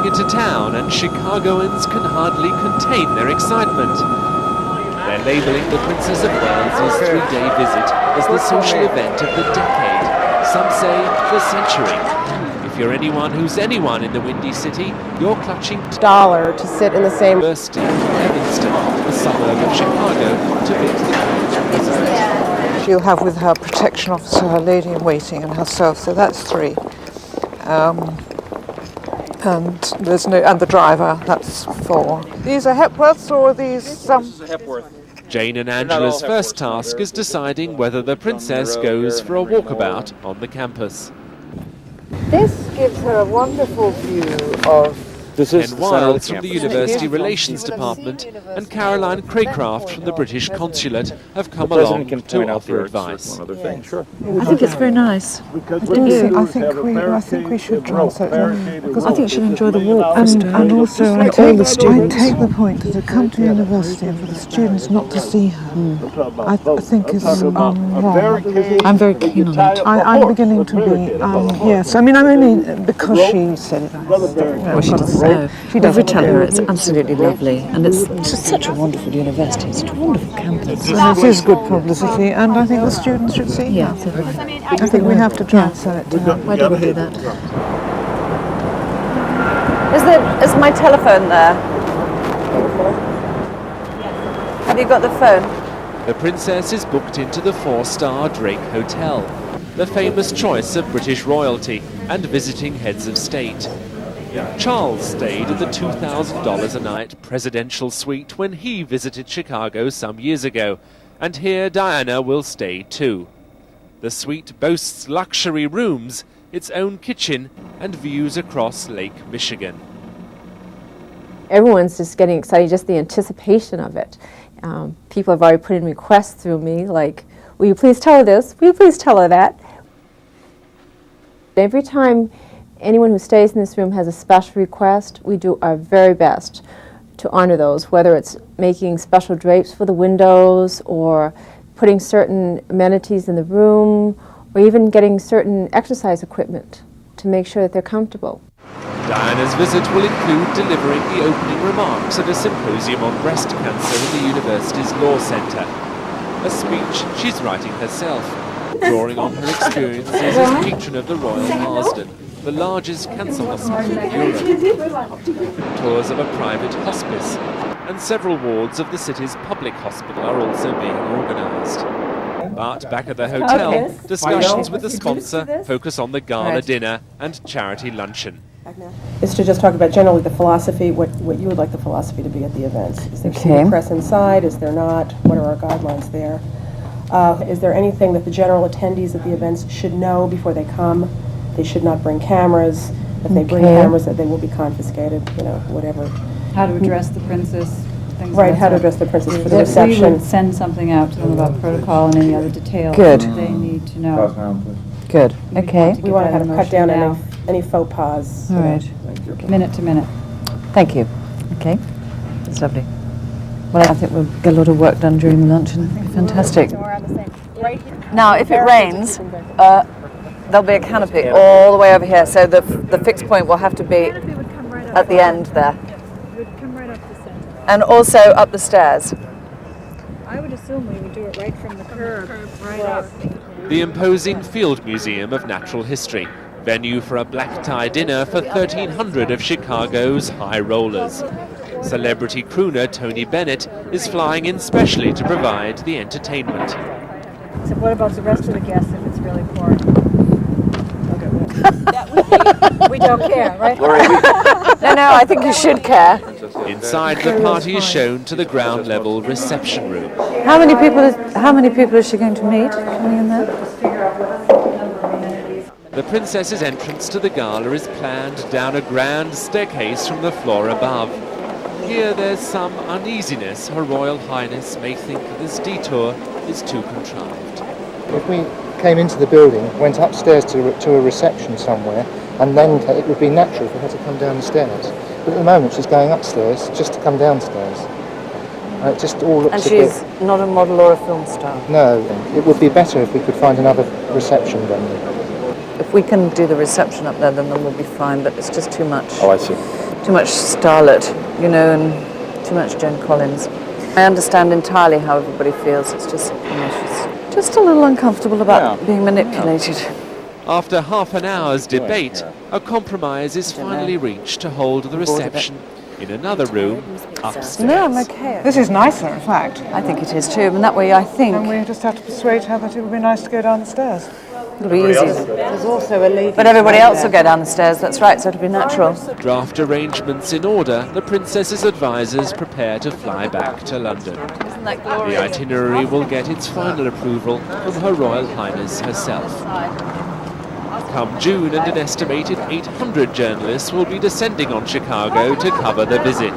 flying into town, and Chicagoans can hardly contain their excitement. They're labelling the Princess of Wales' three-day visit as the social event of the decade, some say the century. If you're anyone who's anyone in the Windy City, you're clutching $1 to sit in the same University, Evanston, a suburb of Chicago, to meet the college president. She'll have with her protection officer, her lady-in-waiting, and herself, so that's 3. And the driver, that's 4. These are Hepworths, or are these This is Hepworth. Jane and Angela's first task is deciding whether the princess goes for a walkabout on the campus. This gives her a wonderful view of... This is Ken the center of Wilds the from the campus. University Relations Department and Caroline Craycraft from the British Consulate have come The president along can to point out the offer arts or advice. one other thing. Sure. I think it's very nice. I think we should translate them. Because I think she'll enjoy the walk. And also, I take the point that to come to university and for the students not to see her, I think is wrong. I'm very keen on it. I'm beginning to be, yes. I mean, I'm only because she said it. Well, she doesn't know. Every tell her it's absolutely lovely, and it's just such a wonderful university. It's such a wonderful campus. And it is good publicity, and I think the students should see Yeah, her. certainly. I think we have to try and sell it to her. Why don't we hear that? Is my telephone there? Have you got the phone? The princess is booked into the 4-star Drake Hotel, the famous choice of British royalty and visiting heads of state. Charles stayed at the $2,000 a night presidential suite when he visited Chicago some years ago, and here Diana will stay too. The suite boasts luxury rooms, its own kitchen, and views across Lake Michigan. Everyone's just getting excited, just the anticipation of it. People have already put in requests through me, like, will you please tell her this? Will you please tell her that? Every time anyone who stays in this room has a special request, we do our very best to honor those, whether it's making special drapes for the windows or putting certain amenities in the room or even getting certain exercise equipment to make sure that they're comfortable. Diana's visit will include delivering the opening remarks at a symposium on breast cancer in the university's law centre, a speech she's writing herself, drawing on her experiences as patron of the Royal Marsden, the largest cancer hospital in Europe, tours of a private hospice, and several wards of the city's public hospital are also being organised. But back at the hotel, discussions with the sponsor focus on the gala dinner and charity luncheon. Is to just talk about generally the philosophy, what you would like the philosophy to be at the events. Is there seated press inside? Is there not? What are our guidelines there? Is there anything that the general attendees at the events should know before they come? They should not bring cameras. If they bring cameras, that they will be confiscated, whatever. How to address the princess, things Right, like how to that. address the princess for the We reception. would send something out to them about protocol and any other details Good. that they need to know. Good. Okay. We want to have cut down any faux pas. All right. Minute to minute. Thank you. Okay, that's lovely. Well, I think we'll get a lot of work done during the luncheon. It'll be fantastic. Now, if it rains, there'll be a canopy all the way over here, so the fixed point will have to be at the end there. And also up the stairs. I would assume we would do it right from the curb, right up. The imposing Field Museum of Natural History, venue for a black tie dinner for 1,300 of Chicago's high rollers. Celebrity crooner Tony Bennett is flying in specially to provide the entertainment. So what about the rest of the guests if it's really poor? We don't care, right? No, I think you should care. Inside, the party is shown to the ground level reception room. How many people is she going to meet coming in there? The princess's entrance to the gala is planned down a grand staircase from the floor above. Here there's some uneasiness. Her Royal Highness may think this detour is too contrived. If we came into the building, went upstairs to a reception somewhere, and then it would be natural if we had to come down the stairs. But at the moment she's going upstairs just to come downstairs. It just all looks And a she's bit... not a model or a film star. No, it would be better if we could find another reception venue. If we can do the reception up there, then we'll be fine, but it's just too much. Oh, I see. starlet, you know, and too much Joan Collins. I understand entirely how everybody feels. It's just, just a little uncomfortable about being manipulated. After half an hour's debate, a compromise is finally reached to hold the reception in another room upstairs. No, I'm okay. This is nicer, in fact. I think it is too, and that way I think And we just have to persuade her that it would be nice to go down the stairs. it'll be easy. There's also a lady. But everybody else will go down the stairs, that's right, so it'll be natural. Draft arrangements in order, the princess's advisors prepare to fly back to London. Isn't that The glorious? itinerary will get its final approval from Her Royal Highness herself. Come June, and an estimated 800 journalists will be descending on Chicago to cover the visit.